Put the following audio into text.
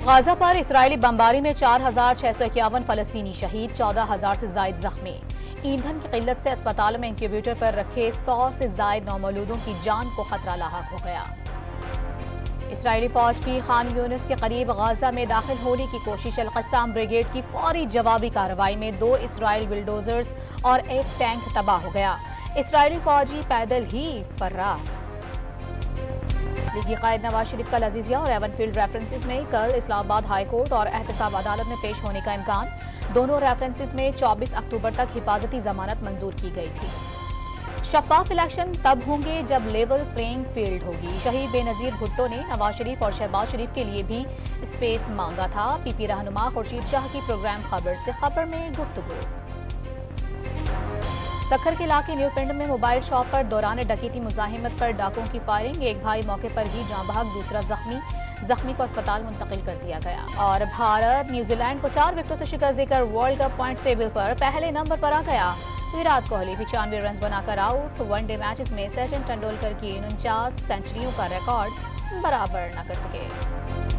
غازہ پر اسرائیلی بمباری میں 4,651 فلسطینی شہید، 14,000 سے زائد زخمی۔ ایندھن کی قلت سے اسپتالوں میں انکیوبیٹر پر رکھے 100 سے زائد نومولودوں کی جان کو خطرہ لاحق ہو گیا۔ اسرائیلی فوج کی خان یونس کے قریب غازہ میں داخل ہونے کی کوشش، القسام بریگیڈ کی فوری جوابی کارروائی میں 2 اسرائیل بلڈوزرز اور 1 ٹینک تباہ ہو گیا۔ اسرائیلی فوجی پیدل ہی فرار۔ لیگی قائد نواز شریف کا لذیذیہ اور ایون فیلڈ ریفرنسز میں کل اسلام آباد ہائی کورٹ اور احتساب عدالت میں پیش ہونے کا امکان۔ دونوں ریفرنسز میں 24 اکتوبر تک حفاظتی ضمانت منظور کی گئی تھی۔ شفاف الیکشن تب ہوں گے جب لیول پلینگ فیلڈ ہوگی۔ شہید بے نظیر بھٹو نے نواز شریف اور شہباز شریف کے لیے بھی اسپیس مانگا تھا۔ پی پی رہنما خورشید شاہ کی پروگرام خبر سے خبر میں گفتگو۔ سکھر کے علاقے نیو پنڈ میں موبائل شاپ پر دوران ڈکیتی مزاحمت پر ڈاکوؤں کی فائرنگ، ایک بھائی موقع پر ہی جاں بحق، دوسرا زخمی کو اسپتال منتقل کر دیا گیا۔ اور بھارت نیوزی لینڈ کو 4 وکٹوں سے شکست دے کر ورلڈ کپ پوائنٹس ٹیبل پر پہلے نمبر پر آ گیا۔ ویرات کوہلی 95 رنز بنا کر آؤٹ۔ ون ڈے میچز میں سچن ٹنڈولکر کی 49 سنچریوں کا ریکارڈ برابر نہ کر سکے۔